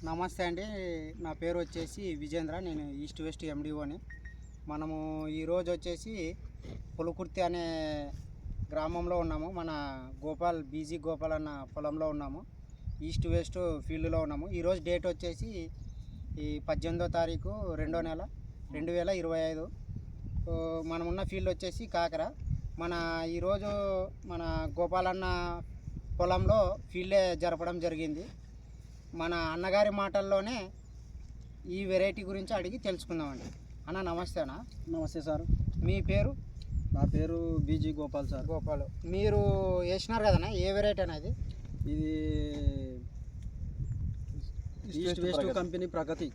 నమస్తే అండి, నా పేరు వచ్చేసి విజేంద్ర. నేను ఈస్ట్ వెస్ట్ ఎండిఓని. మనము ఈరోజు వచ్చేసి పులుకుర్తి అనే గ్రామంలో ఉన్నాము. మన బీజీ గోపాల్ అన్న పొలంలో ఉన్నాము. ఈస్ట్ వెస్ట్ ఫీల్డ్లో ఉన్నాము. ఈరోజు డేట్ వచ్చేసి ఈ 18వ తారీఖు 2వ నెల 2025. మనమున్న ఫీల్డ్ వచ్చేసి కాకర. ఈరోజు మన గోపాల్ అన్న పొలంలో ఫీల్డే జరపడం జరిగింది. మన అన్నగారి మాటల్లోనే ఈ వెరైటీ గురించి అడిగి తెలుసుకుందామండి. అన్న నమస్తే. అన్న నమస్తే సార్. మీ పేరు? నా పేరు బీజీ గోపాల్ సార్. గోపాల్. మీరు వేసినారు కదన్నా, ఏ వెరైటీ అనేది? ఇది ఈస్ట్ వెస్ట్ కంపెనీ ప్రగతి.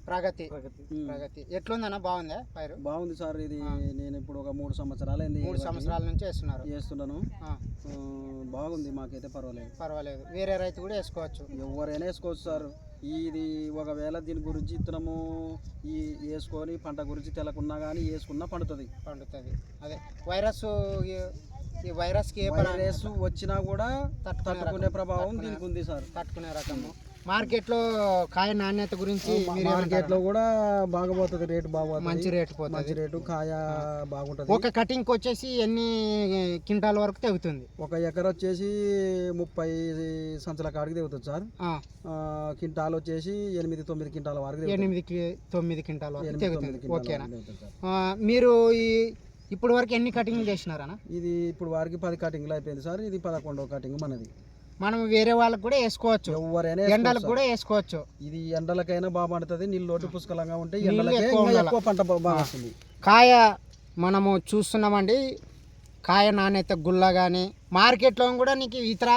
ఎట్లుందన్న? బాగుందా పైరు? బాగుంది సార్. ఇది నేను ఇప్పుడు ఒక 3 సంవత్సరాలు 3 సంవత్సరాల నుంచి చేస్తున్నాను. బాగుంది, మాకైతే పర్వాలేదు. వేరే రైతు కూడా వేసుకోవచ్చు? ఎవరైనా వేసుకోవచ్చు సార్. ఇది ఒకవేళ దీని గురించి ఇత్తనము వేసుకొని పంట గురించి తెలకున్నా కానీ వేసుకున్నా పండుతుంది. అదే వైరస్కి ఏ వైరస్ వచ్చినా కూడా తట్టుకునే ప్రభావం దీనికి ఉంది సార్. తట్టుకునే రకము. మార్కెట్లో కాయ నాణ్యత గురించి మార్కెట్లో కూడా బాగుపోతుంది, రేటు బాగుంటుంది. మంచి రేటు, కాయ బాగుంటుంది. ఒక కటింగ్ వచ్చేసి ఎన్ని క్వింటాల వరకు తెగుతుంది? ఒక ఎకర వచ్చేసి 30 సంచుల కాడికి తెగుతుంది సార్. క్వింటాల్ వచ్చేసి 8-9 క్వింటాల వరకు 8-9 క్వింటాల వరకు తెగుతుంది. ఓకేనా? మీరు ఇప్పుడు వరకు ఎన్ని కటింగ్లు చేసినారనా? ఇది ఇప్పుడు వరకు 10 కటింగ్లు అయిపోయింది సార్. ఇది 11వ కటింగ్ మనది. మనం వేరే వాళ్ళకి కూడా వేసుకోవచ్చు, ఎవరైనా ఎండలకు కూడా వేసుకోవచ్చు. ఇది ఎండలకైనా బాగా పండుతుంది. నీళ్ళు పుష్కలంగా ఉంటాయి, ఎక్కువ పంట బాగా వస్తుంది. కాయ మనము చూస్తున్నామండి, కాయ నాణ్యత గుల్ల కానీ మార్కెట్లో కూడా నీకు ఇతర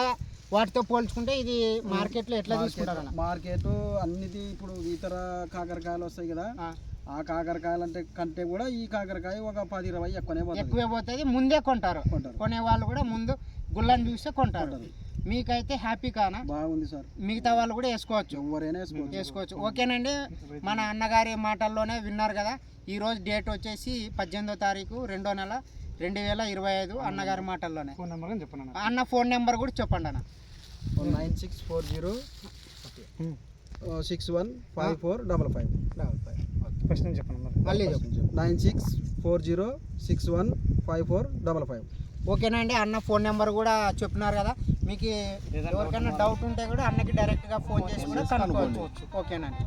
వాటితో పోల్చుకుంటే ఇది మార్కెట్లో ఎట్లా తీసుకుంటారు? మార్కెట్ అన్నిటి ఇప్పుడు ఇతర కాకరకాయలు వస్తాయి కదా, ఆ కాకరకాయలు కంటే కూడా ఈ కాకరకాయ ఒక 10-20 ఎక్కువే పోతుంది. ముందే కొంటారు. కొనే వాళ్ళు కూడా ముందు గుల్లని చూస్తే కొంటారు. మీకైతే హ్యాపీ కానా? బాగుంది సార్. మిగతా వాళ్ళు కూడా వేసుకోవచ్చు, ఎవరైనా వేసుకోవచ్చు. ఓకేనండి, మన అన్నగారి మాటల్లోనే విన్నారు కదా. ఈరోజు డేట్ వచ్చేసి 18వ తారీఖు 2వ నెల 2025. అన్నగారి మాటల్లోనే. ఫోన్ నెంబర్ చెప్పండి అన్న. ఫోన్ నెంబర్ కూడా చెప్పండి అన్న. 9640615455. ఫస్ట్ నుంచి చెప్పండి, మళ్ళీ చెప్పండి. 9640615455. ఓకేనా అండి. అన్న ఫోన్ నెంబర్ కూడా చెప్పినారు కదా. మీకు ఎవరికైనా డౌట్ ఉంటే కూడా అన్నకి డైరెక్ట్గా ఫోన్ చేసి కూడా కనుక్కోవచ్చు. ఓకేనండి.